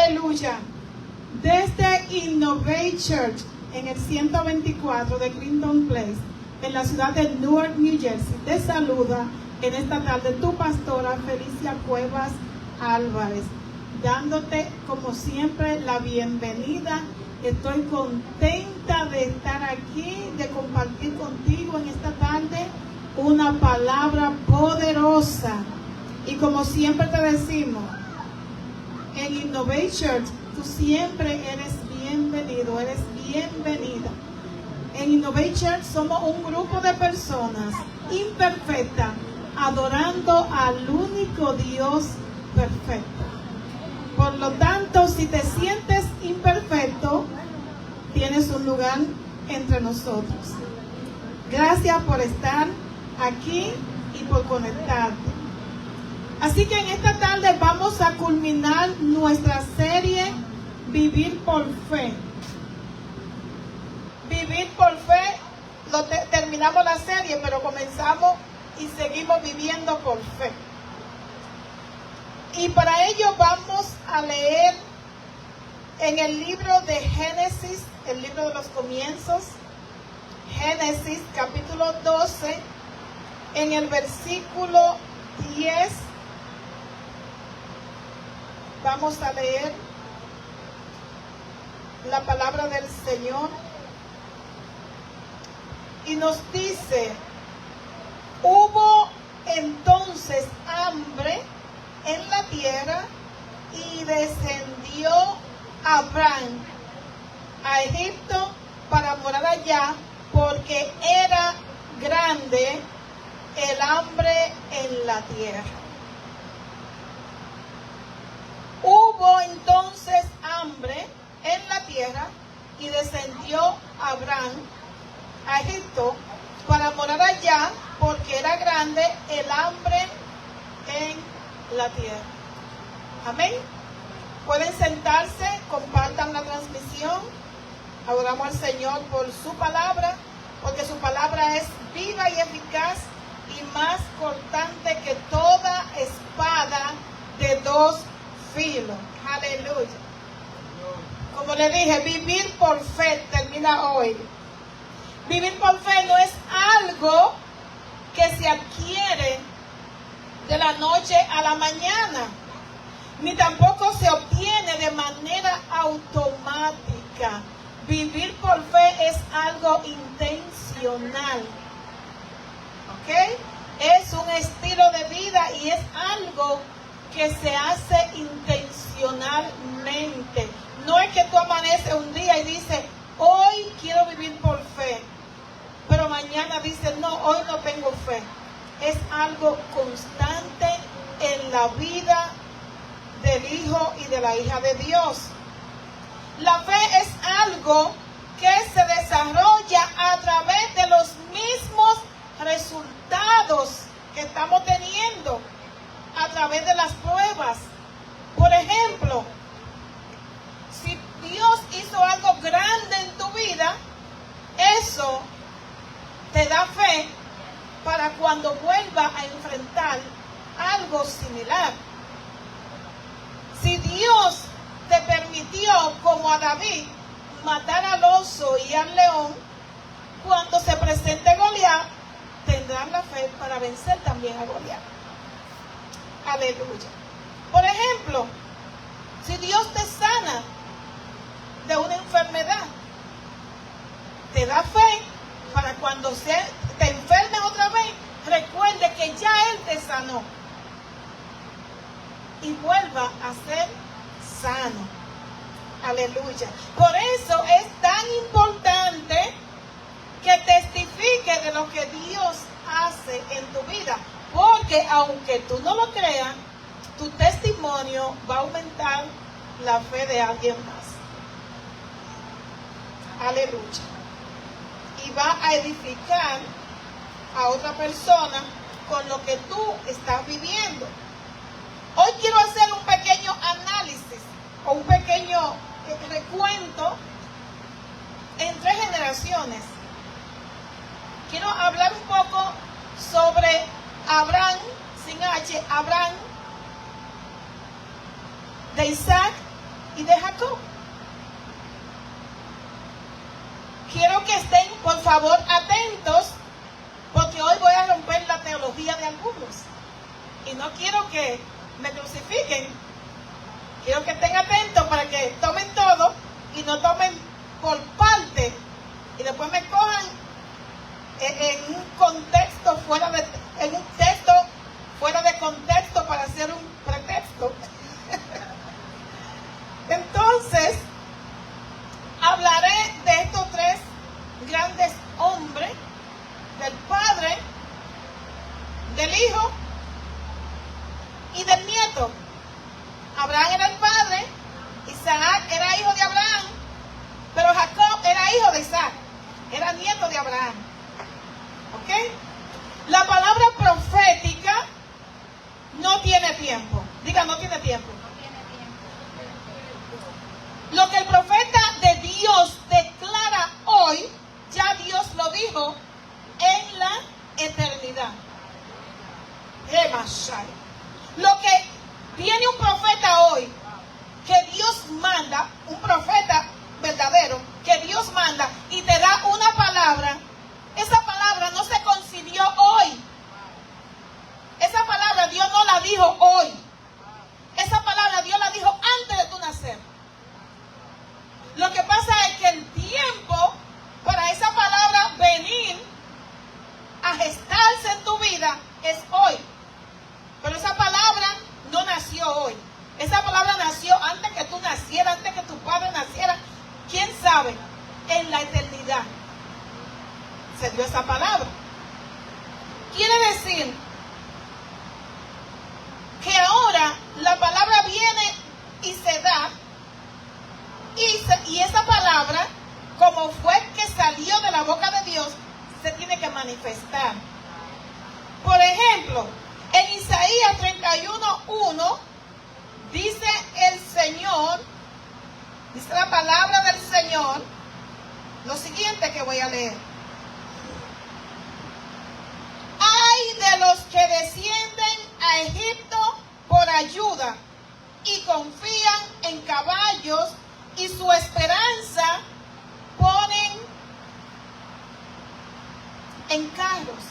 Aleluya. Desde Innovate Church en el 124 de Clinton Place, en la ciudad de Newark, New Jersey, te saluda en esta tarde tu pastora Felicia Cuevas Álvarez, dándote como siempre la bienvenida. Estoy contenta de estar aquí, de compartir contigo en esta tarde una palabra poderosa. Y como siempre te decimos, en Innovate Church, tú siempre eres bienvenido, eres bienvenida. En Innovate Church somos un grupo de personas imperfectas, adorando al único Dios perfecto. Por lo tanto, si te sientes imperfecto, tienes un lugar entre nosotros. Gracias por estar aquí y por conectarte. Así que en esta tarde vamos a culminar nuestra serie Vivir por Fe. Vivir por Fe, terminamos la serie, pero comenzamos y seguimos viviendo por fe. Y para ello vamos a leer en el libro de Génesis, el libro de los comienzos, Génesis capítulo 12, en el versículo 10. Vamos a leer la palabra del Señor. Y nos dice: hubo entonces hambre en la tierra y descendió Abraham a Egipto para morar allá, porque era grande el hambre en la tierra. Hubo entonces hambre en la tierra y descendió Abraham a Egipto para morar allá, porque era grande el hambre en la tierra. Amén. Pueden sentarse, compartan la transmisión. Adoramos al Señor por su palabra, porque su palabra es viva y eficaz y más cortante que toda espada de dos filos. Aleluya. Como le dije, vivir por fe termina hoy. Vivir por fe no es algo que se adquiere de la noche a la mañana, ni tampoco se obtiene de manera automática. Vivir por fe es algo intencional. ¿Ok? Es un estilo de vida y es algo que se hace intencionalmente. No es que tú amaneces un día y dices, hoy quiero vivir por fe, pero mañana dices, no, hoy no tengo fe. Es algo constante en la vida del hijo y de la hija de Dios. La fe es algo que se desarrolla a través de los mismos resultados que estamos teniendo, a través de las pruebas. Por ejemplo, si Dios hizo algo grande en tu vida, eso te da fe para cuando vuelva a enfrentar algo similar. Si Dios te permitió, como a David, matar al oso y al león, cuando se presente Goliat, tendrás la fe para vencer también a Goliat. Aleluya. Por ejemplo, si Dios te sana de una enfermedad, te da fe para cuando te enfermes otra vez, recuerde que ya Él te sanó y vuelva a ser sano. Aleluya. Por eso es tan importante que testifique de lo que Dios hace en tu vida, porque aunque tú no lo creas, tu testimonio va a aumentar la fe de alguien más. Aleluya. Y va a edificar a otra persona con lo que tú estás viviendo. Hoy quiero hacer un pequeño análisis o un pequeño recuento en 3 generaciones. Quiero hablar un poco sobre Abraham, sin H, Abraham, de Isaac y de Jacob. Quiero que estén, por favor, atentos, porque hoy voy a romper la teología de algunos. Y no quiero que me crucifiquen. Quiero que estén atentos para que tomen todo y no tomen por parte. Y después me cojan en un contexto en un texto fuera de contexto para hacer un pretexto. Entonces, hablaré de estos tres grandes hombres, del Padre, del Hijo y del Nieto. Abraham era el padre, Isaac era hijo de Abraham, pero Jacob era hijo de Isaac, era nieto de Abraham. ¿Ok? La palabra profética no tiene tiempo. Diga, no tiene tiempo. Lo que el profeta de Dios declara hoy, ya Dios lo dijo en la eternidad. Lo que tiene un profeta hoy, que Dios manda, un profeta verdadero, que Dios manda y te da una palabra, esa palabra no se concibió hoy. Esa palabra Dios no la dijo hoy. Esa palabra Dios la dijo antes de tu nacer. Lo que pasa es que el tiempo para esa palabra venir a gestarse en tu vida es hoy. Pero esa palabra no nació hoy. Esa palabra nació antes que tú nacieras, antes que tu padre naciera. ¿Quién sabe? En la eternidad se dio esa palabra. Quiere decir que ahora la palabra viene y se da, y esa palabra, como fue que salió de la boca de Dios, se tiene que manifestar. Por ejemplo, en Isaías 31:1 dice el Señor, dice la palabra del Señor, lo siguiente que voy a leer. Ay de los que descienden a Egipto por ayuda y confían en caballos y su esperanza ponen en carros,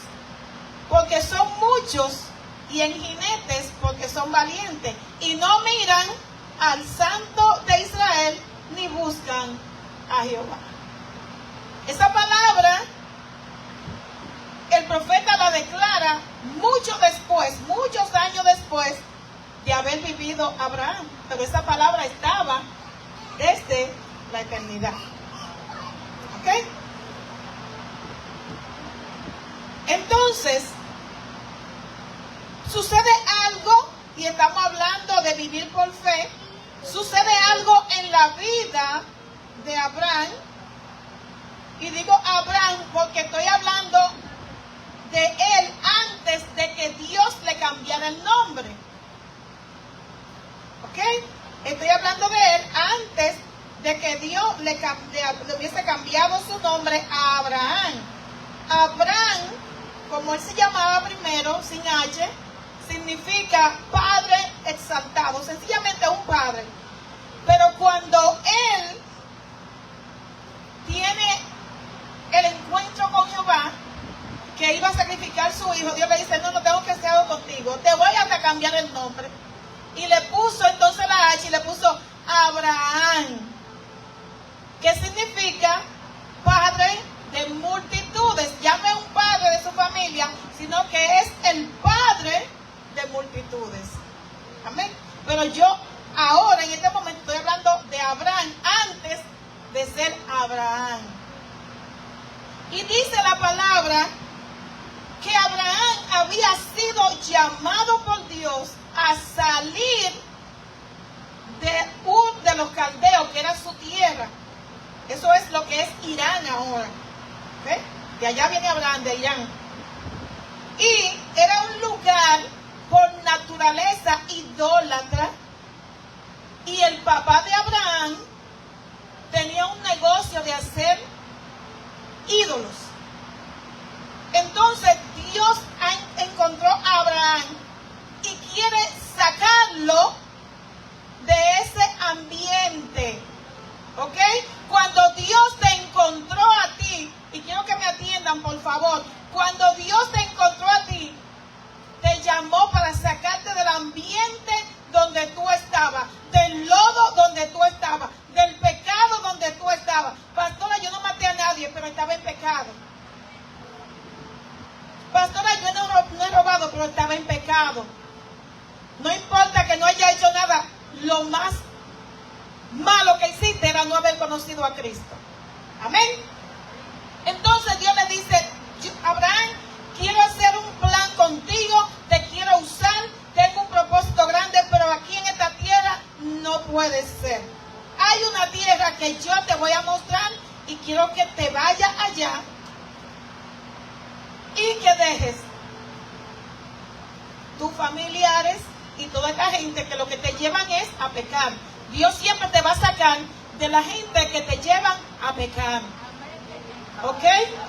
porque son muchos, y en jinetes, porque son valientes, y no miran al Santo de Israel ni buscan a Jehová. Esa palabra el profeta la declara mucho después, muchos años después de haber vivido Abraham, pero esa palabra estaba desde la eternidad. ¿Ok? Entonces, sucede algo, y estamos hablando de vivir por fe, sucede algo en la vida de Abraham, y digo Abraham porque estoy hablando de él antes de que Dios le cambiara el nombre. ¿Ok? Estoy hablando de él antes de que Dios le hubiese cambiado su nombre a Abraham. Abraham, como él se llamaba primero, sin H, significa padre exaltado, sencillamente un padre. Pero cuando él tiene el encuentro con Jehová, que iba a sacrificar su hijo, Dios le dice, no tengo que hacer algo contigo, te voy a cambiar el nombre. Y le puso entonces la H y le puso Abraham, que significa padre de multitudes. Ya no es un padre de su familia, sino que es el padre de multitudes. Amén. Pero yo ahora en este momento estoy hablando de Abraham antes de ser Abraham. Y dice la palabra que Abraham había sido llamado por Dios a salir de Ur de los Caldeos, que era su tierra. Eso es lo que es Irán ahora. ¿Ve? De allá viene Abraham, de Irán. Y era un lugar por naturaleza idólatra. Y el papá de Abraham tenía un negocio de hacer ídolos. Entonces Dios encontró a Abraham y quiere sacarlo de ese ambiente ¿Ok? Cuando Dios te encontró a ti, y quiero que me atiendan por favor, cuando Dios te encontró a ti, te llamó para sacarte del ambiente donde tú estabas, del lodo donde tú estabas, del pecado donde tú estabas. Pastora, yo no maté a nadie, pero estaba en pecado. Pastora, yo no he robado, pero estaba en pecado. No importa que no haya hecho nada, lo más malo que hiciste era no haber conocido a Cristo. Amén. Entonces Dios le dice: Abraham, quiero hacer un plan contigo, te quiero usar, tengo un propósito grande, pero aquí en esta tierra no puede ser. Hay una tierra que yo te voy a mostrar y quiero que te vayas allá y que dejes tus familiares y toda esta gente que lo que te llevan es a pecar. Dios siempre te va a sacar de la gente que te llevan a pecar. ¿Ok?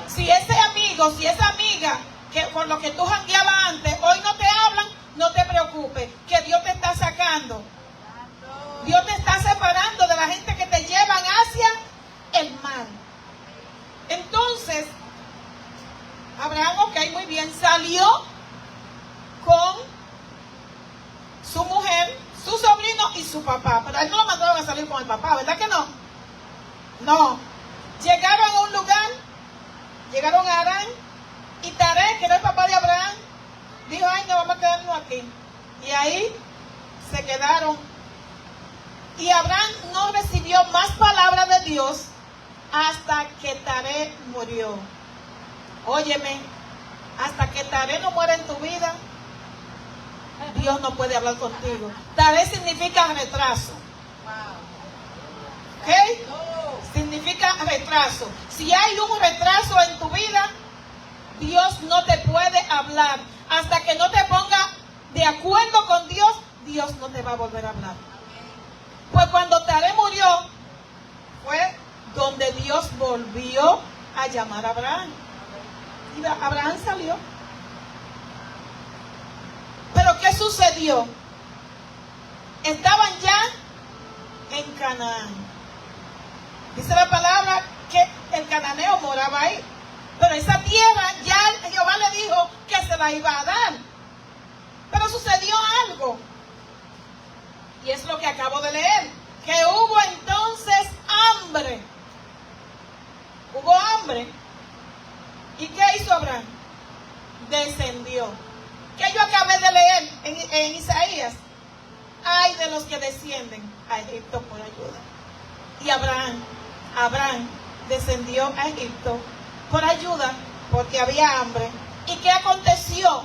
Si ese amigo, si esa amiga que por lo que tú jangueabas antes, hoy no te hablan, no te preocupes, que Dios te está sacando. Dios te está separando de la gente que te llevan hacia el mal. Entonces, Abraham, ok, muy bien, salió con su mujer, su sobrino y su papá. Pero a él no lo mandaron a salir con el papá, ¿verdad que no? No. Llegaron a un lugar, llegaron a Harán, y Taré, que era el papá de Abraham, dijo: ay, no, vamos a quedarnos aquí. Y ahí se quedaron. Y Abraham no recibió más palabras de Dios hasta que Taré murió. Óyeme, hasta que Taré no muera en tu vida, Dios no puede hablar contigo. Taré significa retraso. ¿Ok? Significa retraso. Si hay un retraso en tu vida, Dios no te puede hablar. Hasta que no te ponga de acuerdo con Dios, Dios no te va a volver a hablar. Pues cuando Taré murió, fue donde Dios volvió a llamar a Abraham. Y Abraham salió. Pero ¿qué sucedió? Estaban ya en Canaán. Dice la palabra que el cananeo moraba ahí. Pero esa tierra ya Jehová le dijo que se la iba a dar. Pero sucedió algo. Y es lo que acabo de leer. Que hubo entonces hambre. Hubo hambre. ¿Y qué hizo Abraham? Descendió. Que yo acabé de leer en Isaías. Ay de los que descienden a Egipto por ayuda. Y Abraham descendió a Egipto por ayuda porque había hambre. ¿Y qué aconteció?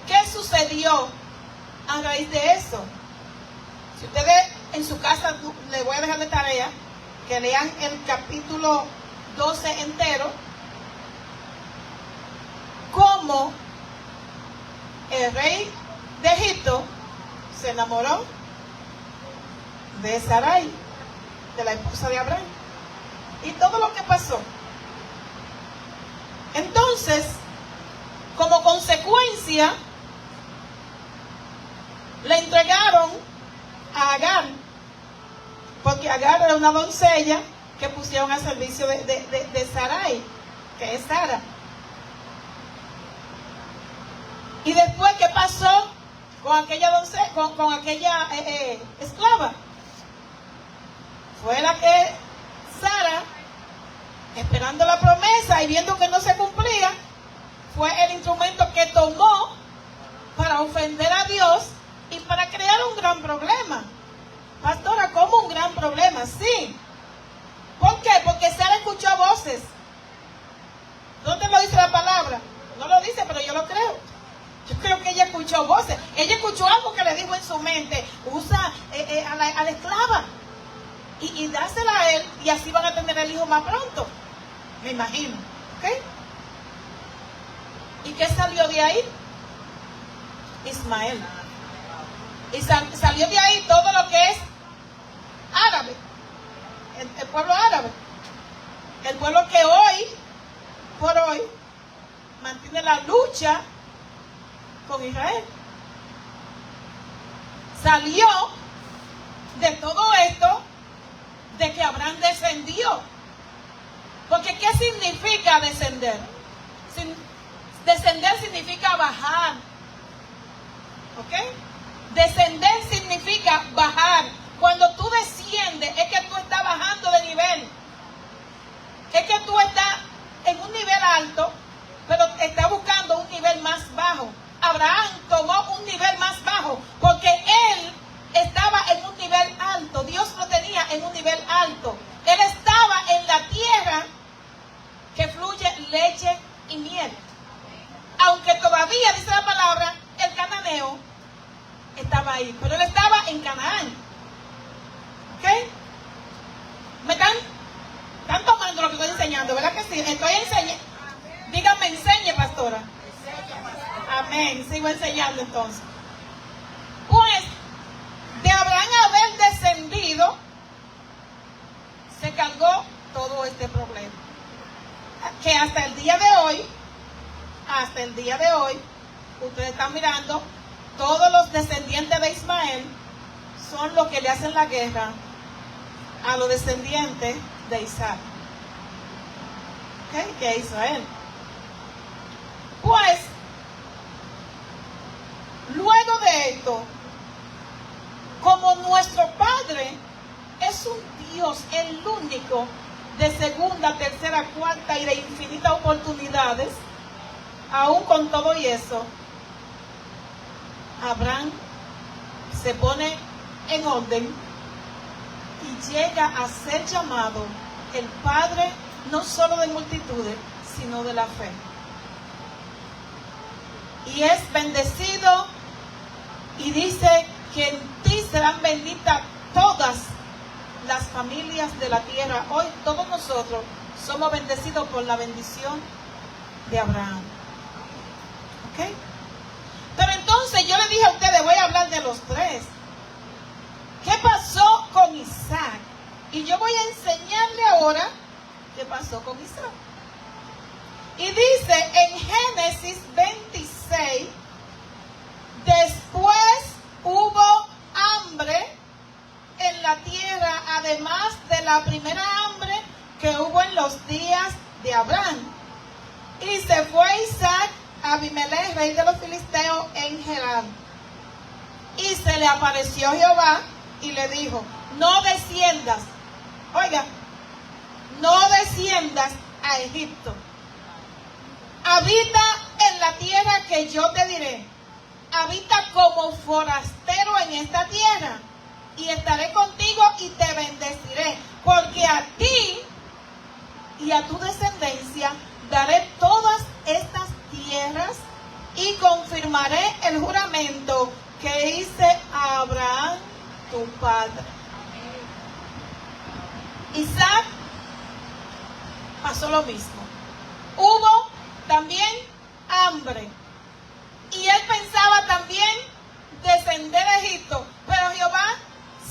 ¿Qué sucedió a raíz de eso? Si ustedes en su casa, les voy a dejar de tarea que lean el capítulo 12 entero, cómo el rey de Egipto se enamoró de Sarai, de la esposa de Abraham, y todo lo que pasó. Entonces, como consecuencia, le entregaron a Agar, porque Agar era una doncella que pusieron al servicio de Sarai, que es Sara. Y después, ¿qué pasó con aquella doncella, con aquella esclava? Fue la que Sara, esperando la promesa y viendo que no se cumplía, fue el instrumento que tomó para ofender a Dios y para crear un gran problema. Pastora, ¿cómo un gran problema? Sí. ¿Por qué? Porque Sara escuchó voces. ¿Dónde lo dice la palabra? No lo dice, pero yo lo creo. Yo creo que ella escuchó voces. Ella escuchó algo que le dijo en su mente: usa a la esclava y dásela a él, y así van a tener el hijo más pronto. Me imagino. ¿Ok? ¿Y qué salió de ahí? Ismael. Y salió de ahí todo lo que es árabe, el pueblo árabe, el pueblo que hoy por hoy mantiene la lucha con Israel. Salió de todo esto, de que Abraham descendió descendió. Porque ¿qué significa descender? Descender significa bajar. ¿Ok? Descender significa bajar. Cuando tú desciendes es que tú estás bajando de nivel. Es que tú estás en un nivel alto, pero estás buscando un nivel más bajo. Abraham tomó un nivel más bajo porque él estaba en un nivel alto. Dios lo tenía en un nivel alto. Él estaba en la tierra que fluye leche y miel. Aunque todavía, dice la palabra, el cananeo estaba ahí, pero él estaba en Canaán. ¿Ok? ¿Me están tomando lo que estoy enseñando? ¿Verdad que sí? Estoy enseñando. Díganme, enseñe, pastora. Amén. Sigo enseñando entonces. Pues, de Abraham haber descendido, se cargó todo este problema. Que hasta el día de hoy, ustedes están mirando, todos los descendientes de Ismael son los que le hacen la guerra a los descendientes de Isaac. ¿Ok? Que es Israel. Pues, luego de esto, como nuestro Padre es un Dios, el único, de segunda, tercera, cuarta y de infinitas oportunidades, aún con todo y eso, Abraham se pone en orden y llega a ser llamado el Padre no solo de multitudes, sino de la fe. Y es bendecido y dice que en ti serán benditas todas las familias de la tierra. Hoy todos nosotros somos bendecidos por la bendición de Abraham. ¿Ok? Pero entonces yo le dije a ustedes, voy a hablar de los tres. ¿Qué pasó con Isaac? Y yo voy a enseñarle ahora qué pasó con Isaac. Y dice en Génesis 26, después hubo hambre en la tierra, además de la primera hambre que hubo en los días de Abraham. Y se fue Isaac a Abimelech, rey de los filisteos, en Gerar. Y se le apareció Jehová y le dijo, no desciendas, oiga, no desciendas a Egipto. Habita en la tierra que yo te diré. Habita como forastero en esta tierra. Y estaré contigo y te bendeciré. Porque a ti y a tu descendencia daré todas estas tierras y confirmaré el juramento que hice a Abraham tu padre. Isaac pasó lo mismo. Hubo también hambre. Y él pensaba también descender a Egipto. Pero Jehová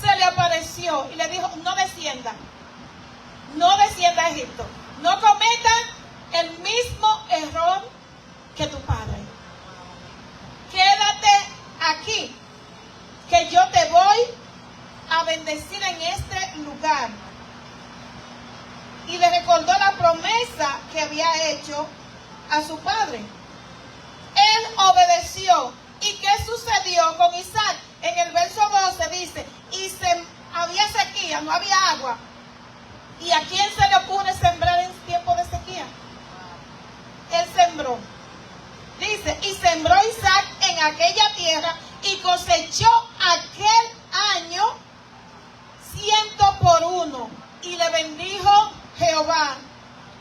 se le apareció y le dijo, no descienda. No descienda a Egipto. No cometa el mismo error que tu padre. Quédate aquí, que yo te voy a bendecir en este lugar. Y le recordó la promesa que había hecho a su padre. Él obedeció. ¿Y qué sucedió con Isaac? En el verso 12 dice, había sequía, no había agua. ¿Y a quién se le ocurre sembrar en tiempo de sequía? Él sembró. Dice, y sembró Isaac en aquella tierra y cosechó aquel año 100 por 1. Y le bendijo Jehová.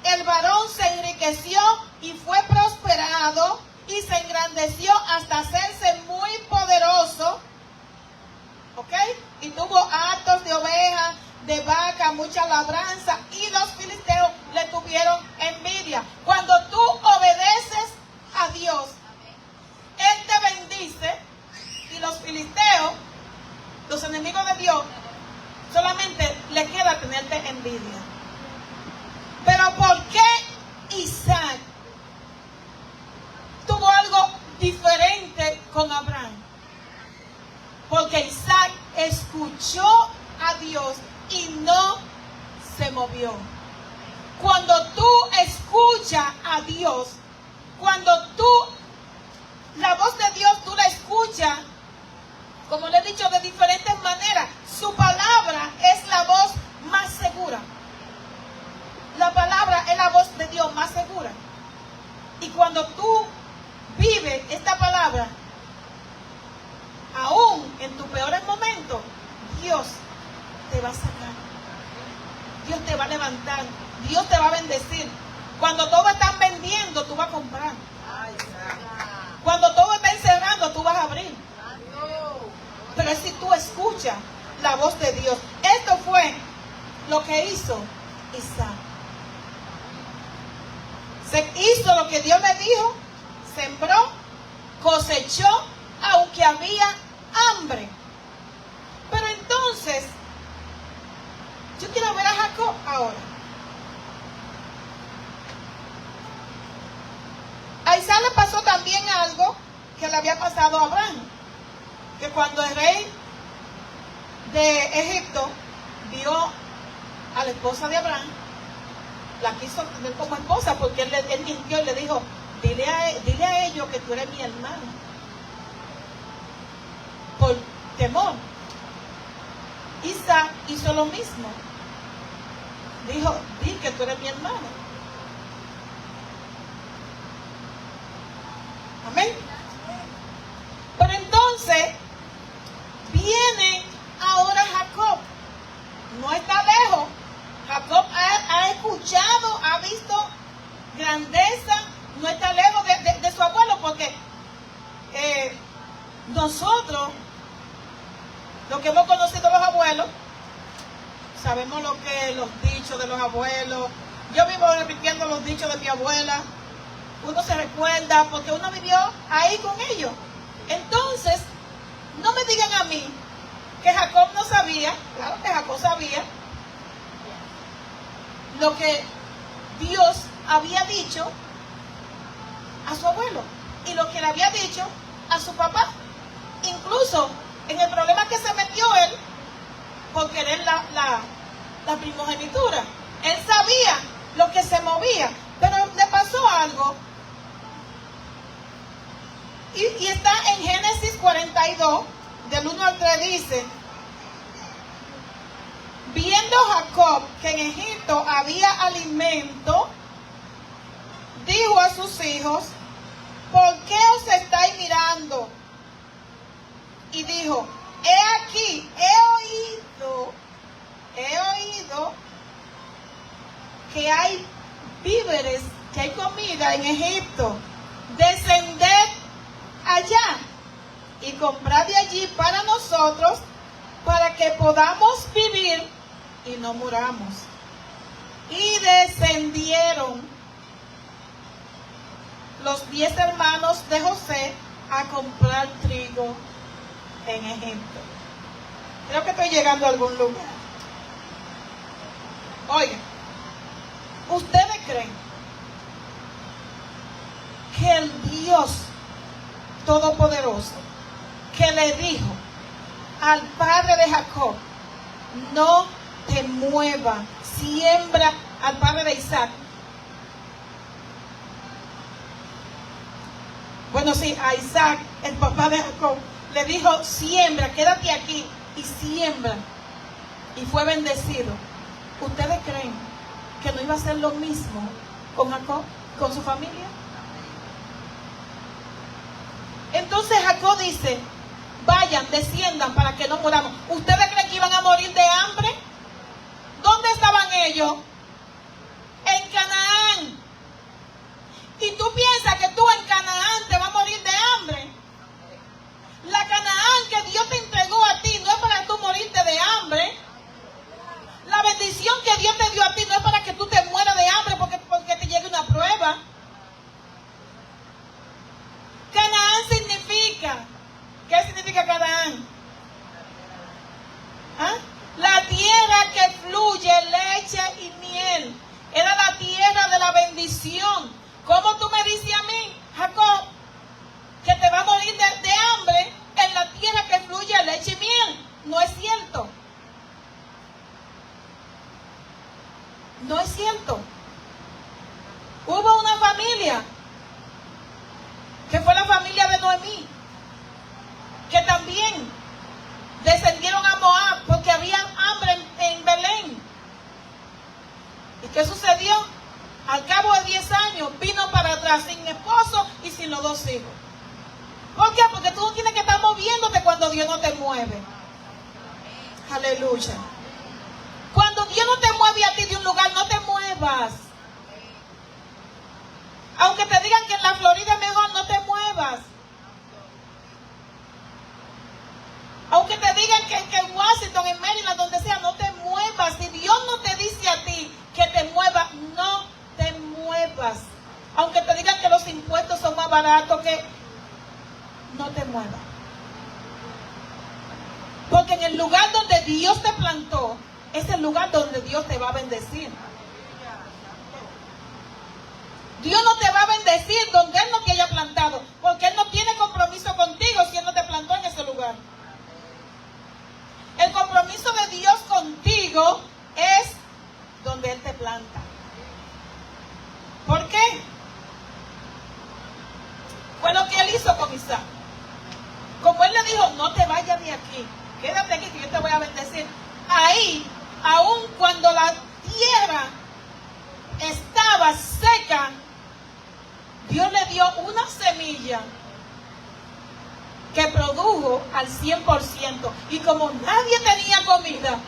El varón se enriqueció y fue prosperado y se engrandeció hasta hacerse muy poderoso. ¿Ok? Y tuvo hatos de ovejas, de vaca, mucha labranza, y los filisteos le tuvieron envidia. Cuando tú obedeces a Dios, Él te bendice, y los filisteos, los enemigos de Dios, solamente le queda tenerte envidia. Pero ¿por qué Isaac tuvo algo diferente con Abraham? Porque Isaac escuchó a Dios y no se se movió. Cuando tú escuchas a Dios, cuando tú, la voz de Dios, tú la escuchas, como le he dicho, de diferentes maneras. Su palabra es la voz más segura. La palabra es la voz de Dios más segura. Y cuando tú vives esta palabra, aún en tus peores momentos, Dios te va a sacar. Dios te va a levantar. Dios te va a bendecir. Cuando todos están vendiendo, tú vas a comprar. Cuando todo está encerrando, tú vas a abrir. Pero es si tú escuchas la voz de Dios. Esto fue lo que hizo Isaac. Se hizo lo que Dios le dijo, sembró, cosechó, aunque había hambre. Pero entonces, yo quiero ver a Jacob ahora. A Isaac le pasó también algo que le había pasado a Abraham. Que cuando el rey de Egipto vio a la esposa de Abraham, la quiso tener como esposa porque él mintió y le dijo, dile a ellos que tú eres mi hermano. Por temor. Isaac hizo lo mismo. Dijo, di que tú eres mi hermano. Amén. Pero entonces viene ahora Jacob. No está lejos. Jacob ha escuchado, ha visto grandeza. No está lejos de su abuelo, porque nosotros, los que hemos conocido a los abuelos, sabemos lo que los dichos de los abuelos. Yo vivo repitiendo los dichos de mi abuela. Uno se recuerda porque uno vivió ahí con ellos. Entonces, no me digan a mí que Jacob no sabía. Claro que Jacob sabía lo que Dios había dicho a su abuelo y lo que le había dicho a su papá. Incluso en el problema que se metió él por querer la primogenitura. Él sabía lo que se movía, pero le pasó algo. Y está en Génesis 42, del 1 al 3, dice: viendo Jacob que en Egipto había alimento, dijo a sus hijos, ¿por qué os estáis mirando? Y dijo, he aquí, he oído que hay víveres, que hay comida en Egipto. Descended allá y comprad de allí para nosotros, para que podamos vivir y no muramos. Y descendieron los 10 hermanos de José a comprar trigo en Egipto. Creo que estoy llegando a algún lugar. Oigan, ¿ustedes creen que el Dios Todopoderoso que le dijo al padre de Jacob, no te muevas, siembra, al padre de Isaac? Bueno, sí, a Isaac, el papá de Jacob, le dijo, siembra, quédate aquí y siembra. Y fue bendecido. ¿Ustedes creen que no iba a hacer lo mismo con Jacob, con su familia? Entonces Jacob dice, vayan, desciendan para que no muramos. ¿Ustedes creen que iban a morir de hambre? ¿Dónde estaban ellos? En Canaán. ¿Y tú piensas que tú en Canaán te vas a morir de hambre? La Canaán que Dios te entregó a ti no es para tú morirte de hambre. La bendición que Dios te dio a ti no es para que tú te mueras de hambre porque te llegue una prueba. Canaán significa, ¿qué significa Canaán? ¿Ah? La tierra que fluye leche y miel. Era la tierra de la bendición. ¿Cómo tú me dices a mí, Jacob, que te va a morir de hambre en la tierra que fluye leche y miel? No es cierto. No es cierto. Hubo una familia, que fue la familia de Noemí, que también descendieron a Moab porque había hambre en Belén. ¿Y qué sucedió? Al cabo de 10 años vino para atrás sin esposo y sin los 2 hijos. ¿Por qué? Porque tú no tienes que estar moviéndote cuando Dios no te mueve. Aleluya. Cuando Dios no te mueve a ti de un lugar, no te muevas. Aunque te digan que en la Florida es mejor, no te muevas. Aunque te digan que en Washington, en Maryland, donde sea, no te muevas. Si Dios no te dice a ti que te muevas, no te muevas. Aunque te digan que los impuestos son más baratos, que no te muevas. Porque en el lugar donde Dios te plantó, es el lugar donde Dios te va a bendecir. Dios no te va a bendecir donde Él no te haya plantado, porque Él no tiene compromiso contigo si Él no te plantó en ese lugar. El compromiso de Dios contigo es donde Él te planta. ¿Por qué? Fue lo que Él hizo con Isaac. Como Él le dijo, no te vayas de aquí, quédate aquí que yo te voy a bendecir. Ahí, aun cuando la tierra estaba seca, Dios le dio una semilla que produjo al 100%. Y como nadie tenía comida,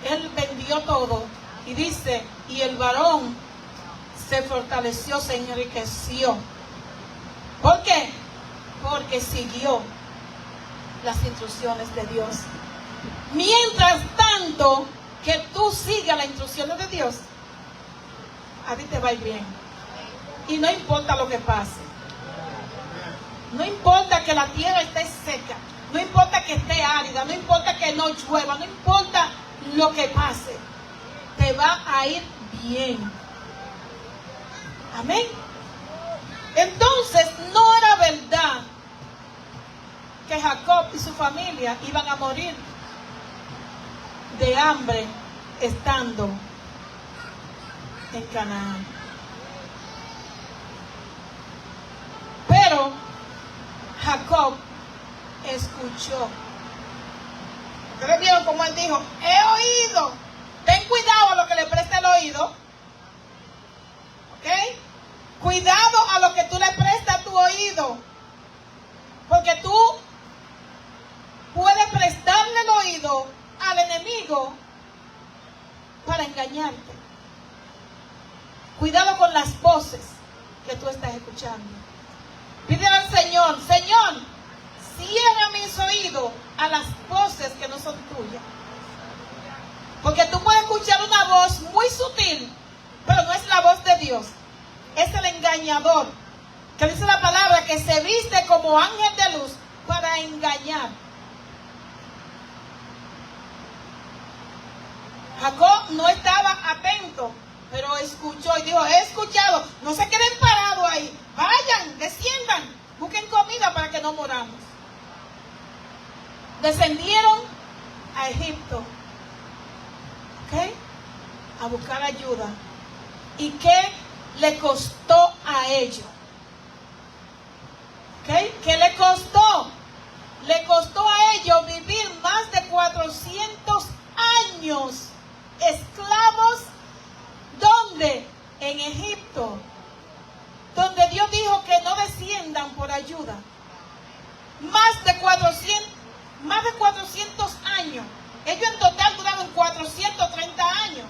Él vendió todo. Y dice, y el varón se fortaleció, se enriqueció. ¿Por qué? Porque siguió las instrucciones de Dios. Mientras tanto que tú sigas las instrucciones de Dios, a ti te va a ir bien. Y no importa lo que pase. No importa que la tierra esté seca. No importa que esté árida. No importa que no llueva. No importa lo que pase. Te va a ir bien. Amén. Entonces no era verdad que Jacob y su familia iban a morir de hambre estando en Canaán. Pero Jacob escuchó. Ustedes vieron cómo él dijo, he oído. Ten cuidado a lo que le presta el oído. ¿Ok? Cuidado a lo que tú le prestas tu oído. Porque tú puedes prestarle el oído al enemigo para engañarte. Cuidado con las voces que tú estás escuchando. Pídele al Señor, Señor, cierra mis oídos a las voces que no son tuyas. Porque tú puedes escuchar una voz muy sutil, pero no es la voz de Dios. Es el engañador, que dice la palabra que se viste como ángel de luz para engañar. Jacob no estaba atento, pero escuchó y dijo, he escuchado. No se queden parados ahí. Vayan, desciendan, busquen comida para que no moramos. Descendieron a Egipto, ¿ok? A buscar ayuda. ¿Y qué le costó a ellos? ¿Ok? ¿Qué le costó? Le costó a ellos vivir más de 400 años esclavos. ¿Dónde? En Egipto. Donde Dios dijo que no desciendan por ayuda. Más de 400 años. Ellos en total duraron 430 años.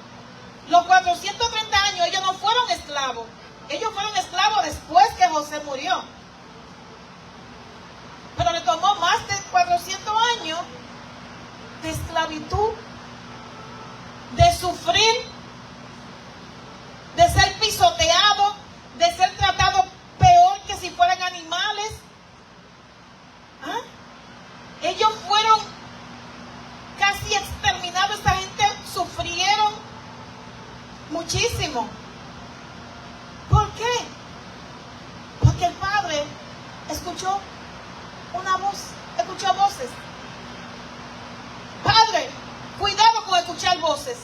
Los 430 años ellos no fueron esclavos. Ellos fueron esclavos después que José murió. Pero le tomó más de 400 años de esclavitud, de sufrir, de ser pisoteado, de ser tratado peor que si fueran animales. ¿Ah? Ellos fueron casi exterminados. Esta gente sufrieron muchísimo. ¿Por qué? Porque el padre escuchó una voz, escuchó voces. Padre, cuidado con escuchar voces.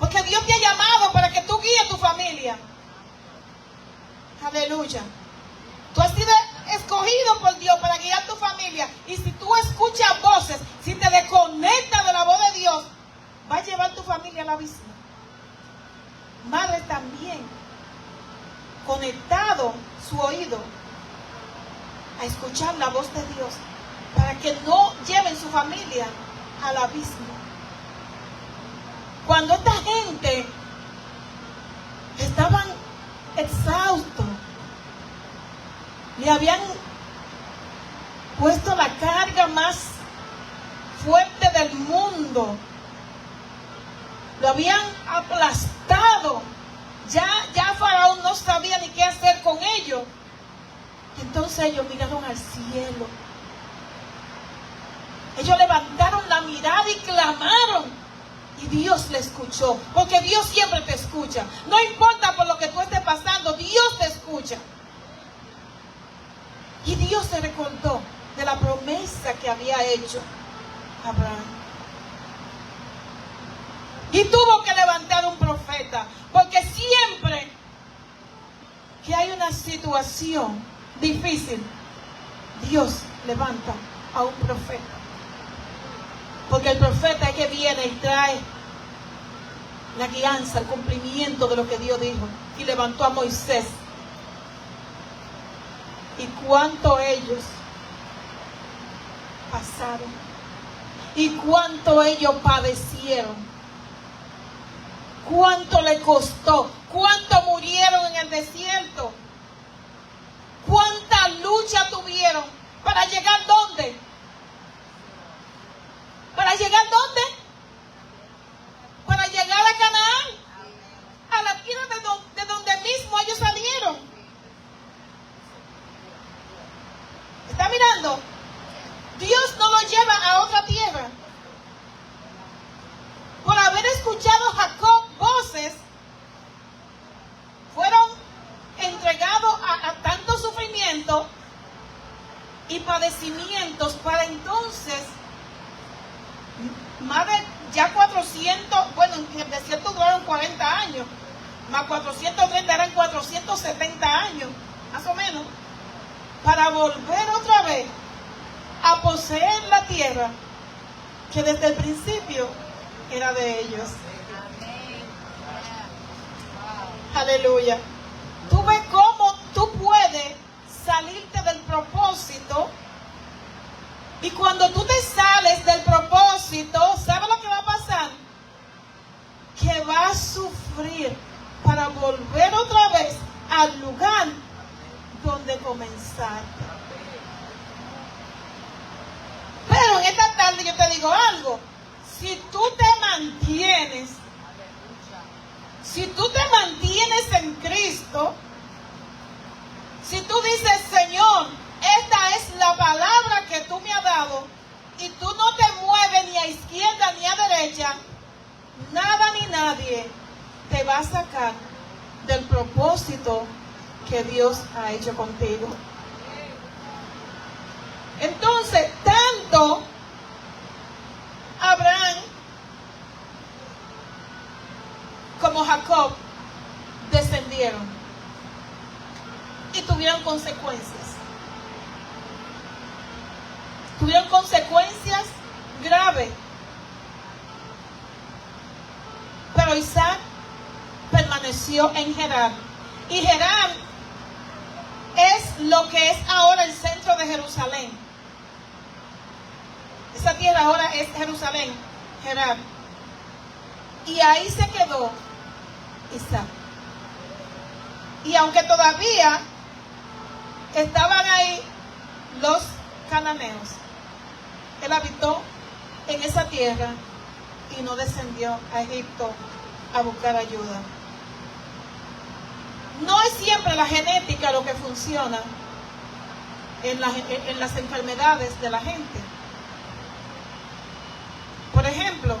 Porque Dios te ha llamado para que tú guíes tu familia. Aleluya. Tú has sido escogido por Dios para guiar tu familia. Y si tú escuchas voces, si te desconectas de la voz de Dios, va a llevar tu familia al abismo. Madres también, conectado su oído a escuchar la voz de Dios, para que no lleven su familia al abismo. Cuando esta gente estaban exhaustos, le habían puesto la carga más fuerte del mundo, lo habían aplastado, ya Faraón no sabía ni qué hacer con ellos. Entonces ellos miraron al cielo, ellos levantaron la mirada y clamaron. Y Dios le escuchó, porque Dios siempre te escucha. No importa por lo que tú estés pasando, Dios te escucha. Y Dios se recordó de la promesa que había hecho Abraham. Y tuvo que levantar un profeta, porque siempre que hay una situación difícil, Dios levanta a un profeta. Porque el profeta es que viene y trae la guianza, el cumplimiento de lo que Dios dijo. Y levantó a Moisés. Y cuánto ellos pasaron. Y cuánto ellos padecieron. Cuánto le costó. Cuánto murieron en el desierto. Cuánta lucha tuvieron para llegar ¿dónde? ¿Para llegar dónde? Para llegar a Canaán, a la tierra de donde mismo ellos salieron. ¿Está mirando? Dios no los lleva a otra tierra. Por haber escuchado Jacob voces, fueron entregados a tanto sufrimiento y padecimientos para entonces, más de ya 400, bueno, en el desierto duraron 40 años, más 430 eran 470 años, más o menos, para volver otra vez a poseer la tierra que desde el principio era de ellos. Aleluya. Tú ves cómo tú puedes salirte del propósito. Y cuando tú te sales del propósito, ¿sabes lo que va a pasar? Que vas a sufrir para volver otra vez al lugar donde comenzaste. Pero en esta tarde yo te digo algo. Si tú te mantienes en Cristo, si tú dices, Señor, esta es la palabra que tú me has dado, y tú no te mueves ni a izquierda ni a derecha, nada ni nadie te va a sacar del propósito que Dios ha hecho contigo. Entonces, tanto Abraham como Jacob descendieron y tuvieron consecuencias. Tuvieron consecuencias graves. Pero Isaac permaneció en Gerar. Y Gerar es lo que es ahora el centro de Jerusalén. Esa tierra ahora es Jerusalén, Gerar. Y ahí se quedó Isaac. Y aunque todavía estaban ahí los cananeos, él habitó en esa tierra y no descendió a Egipto a buscar ayuda. No es siempre la genética lo que funciona en las enfermedades de la gente. Por ejemplo,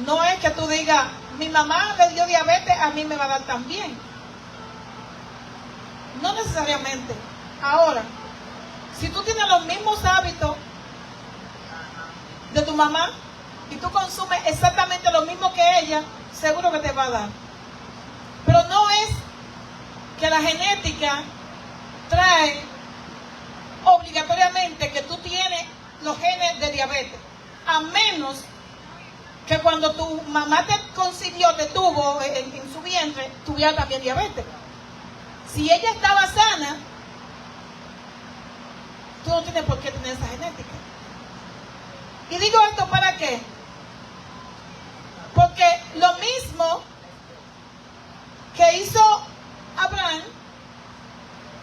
no es que tú digas, mi mamá le dio diabetes, a mí me va a dar también. No necesariamente. Ahora, si tú tienes los mismos hábitos de tu mamá y tú consumes exactamente lo mismo que ella, seguro que te va a dar. Pero no es que la genética trae obligatoriamente que tú tienes los genes de diabetes, a menos que cuando tu mamá te concibió, te tuvo en su vientre, tuviera también diabetes. Si ella estaba sana, tú no tienes por qué tener esa genética. Y digo esto ¿para qué? Porque lo mismo que hizo Abraham,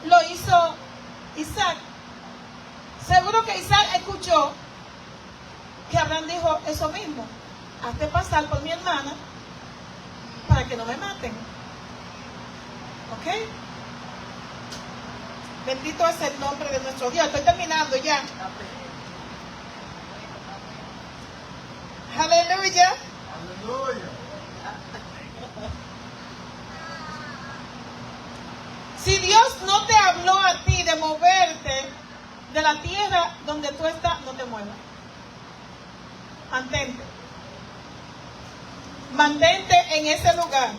lo hizo Isaac. Seguro que Isaac escuchó que Abraham dijo eso mismo: hazte pasar por mi hermana para que no me maten. ¿Ok? Bendito es el nombre de nuestro Dios. Estoy terminando ya. Aleluya. Si Dios no te habló a ti de moverte de la tierra donde tú estás, no te muevas. Mantente. Mantente en ese lugar.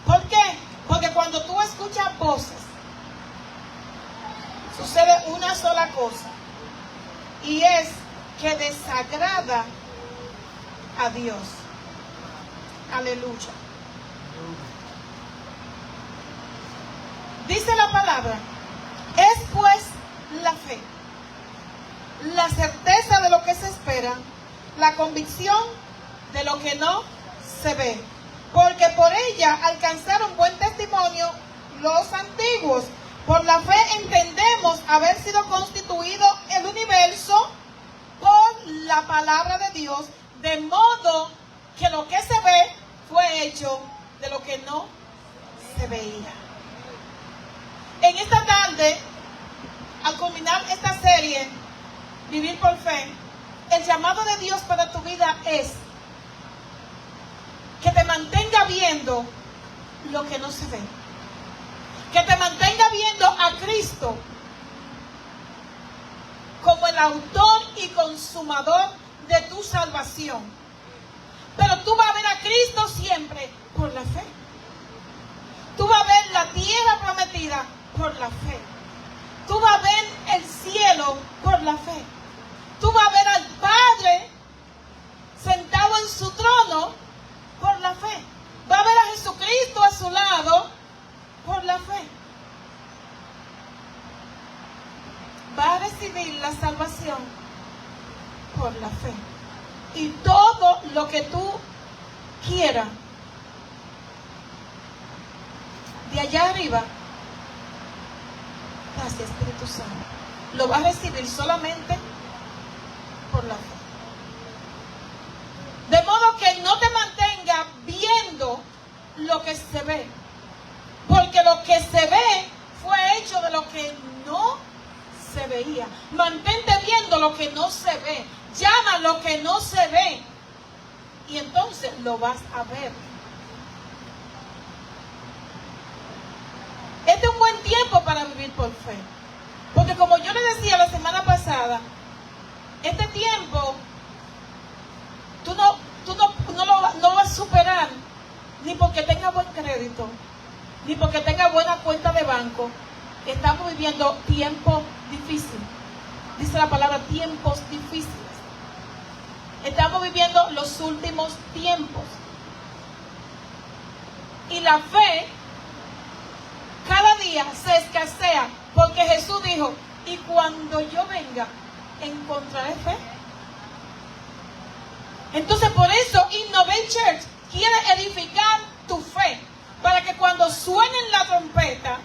¿Por qué? Porque cuando tú escuchas voces, sucede una sola cosa, y es que desagrada a Dios. Aleluya. Dice la palabra: es pues la fe, la certeza de lo que se espera, la convicción de lo que no se ve, porque por ella alcanzaron buen testimonio los antiguos. Por la fe entendemos haber sido constituido el universo por la palabra de Dios, de modo que lo que se ve fue hecho de lo que no se veía. En esta tarde, al culminar esta serie, Vivir por Fe, el llamado de Dios para tu vida es que te mantenga viendo lo que no se ve. Que te mantenga viendo a Cristo como el autor y consumador de tu salvación. Pero tú vas a ver a Cristo siempre por la fe. Tú vas a ver la tierra prometida por la fe. Tú vas a ver el cielo por la fe. Tú vas a ver al Padre sentado en su trono por la fe. Va a ver a Jesucristo a su lado por la fe. Va a recibir la salvación por la fe. Y todo lo que tú quieras de allá arriba, gracias Espíritu Santo, lo vas a recibir solamente por la fe. De modo que no te mantenga viendo lo que se ve, porque lo que se ve fue hecho de lo que no se veía. Mantente viendo lo que no se ve. Llama lo que no se ve, y entonces lo vas a ver. Este es un buen tiempo para vivir por fe, porque como yo le decía la semana pasada, este tiempo tú no lo vas a superar, ni porque tenga buen crédito, ni porque tenga buena cuenta de banco. Estamos viviendo tiempos difíciles. Dice la palabra tiempos difíciles. Estamos viviendo los últimos tiempos. Y la fe cada día se escasea, porque Jesús dijo: y cuando yo venga, ¿encontraré fe? Entonces por eso Innovate Church quiere edificar tu fe, para que cuando suene la trompeta,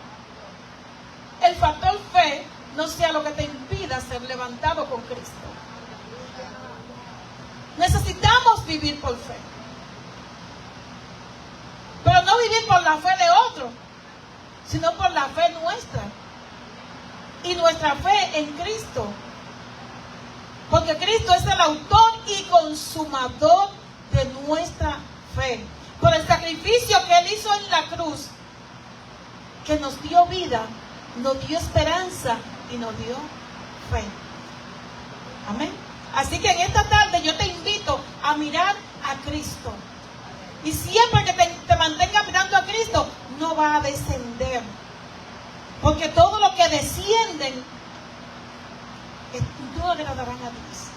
el factor fe no sea lo que te impida ser levantado con Cristo. Necesitamos vivir por fe, pero no vivir por la fe de otro, sino por la fe nuestra, y nuestra fe en Cristo, porque Cristo es el autor y consumador de nuestra fe, por el sacrificio que Él hizo en la cruz, que nos dio vida, nos dio esperanza y nos dio fe. Amén. Así que en esta tarde yo te invito Y siempre que te mantenga mirando a Cristo, no va a descender. Porque todo lo que descienden no agradarán a Dios.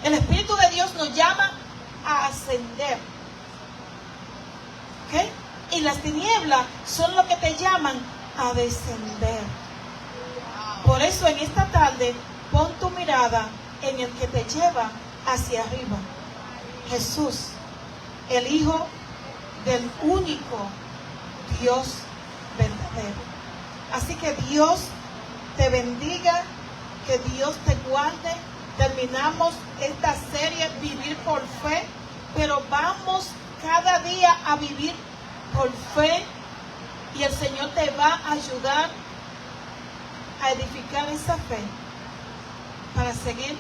El Espíritu de Dios nos llama a ascender. ¿Ok? Y las tinieblas son lo que te llaman a descender. Por eso en esta tarde pon tu mirada en el que te lleva hacia arriba. Jesús, el Hijo del único Dios verdadero. Así que Dios te bendiga, que Dios te guarde. Terminamos esta serie Vivir por Fe, pero vamos cada día a vivir por fe y el Señor te va a ayudar a edificar esa fe para seguir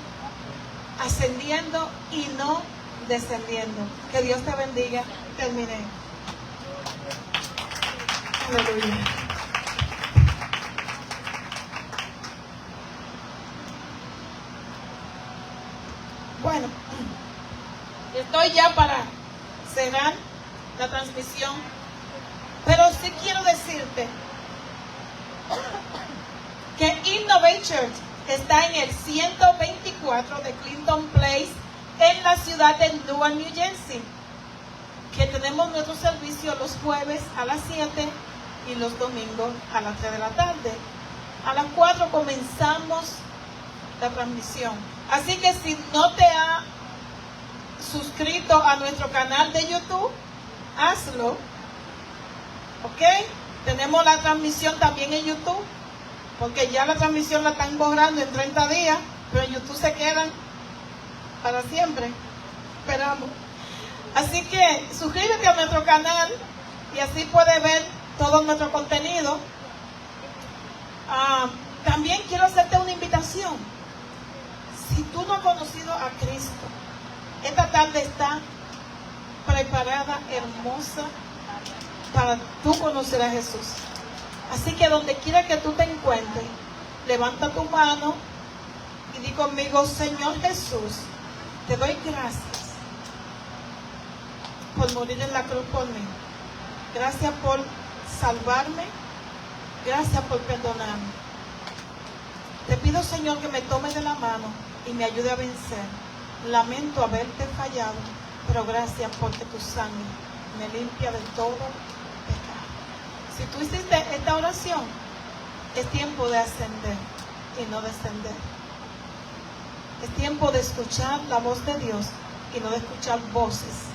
ascendiendo y no descendiendo. Que Dios te bendiga. Terminé. Aleluya. Bueno, estoy ya para cerrar la transmisión, pero sí quiero decirte que Innovate Church está en el 124 de Clinton Place, en la ciudad de Newark, New Jersey, que tenemos nuestro servicio los jueves a las 7 y los domingos a las 3 de la tarde. A las 4 comenzamos la transmisión. Así que si no te has suscrito a nuestro canal de YouTube, hazlo. ¿Ok? Tenemos la transmisión también en YouTube, porque ya la transmisión la están borrando en 30 días, pero en YouTube se quedan para siempre. Esperamos. Así que suscríbete a nuestro canal y así puedes ver todo nuestro contenido. También quiero hacerte una invitación. Si tú no has conocido a Cristo, esta tarde está preparada, hermosa, para tú conocer a Jesús. Así que donde quiera que tú te encuentres, levanta tu mano y di conmigo: Señor Jesús, te doy gracias por morir en la cruz por mí. Gracias por salvarme. Gracias por perdonarme. Te pido, Señor, que me tomes de la mano y me ayude a vencer. Lamento haberte fallado, pero gracias porque tu sangre me limpia de todo pecado. Si tú hiciste esta oración, es tiempo de ascender y no descender. Es tiempo de escuchar la voz de Dios y no de escuchar voces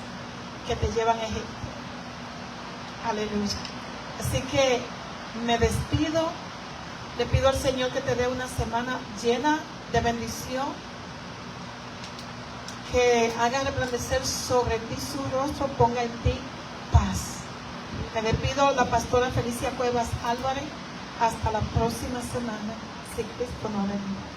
que te llevan a Egipto. Aleluya. Así que me despido. Le pido al Señor que te dé una semana llena de bendición, que haga resplandecer sobre ti su rostro, ponga en ti paz. Me despido, la pastora Felicia Cuevas Álvarez. Hasta la próxima semana, si Cristo no venga.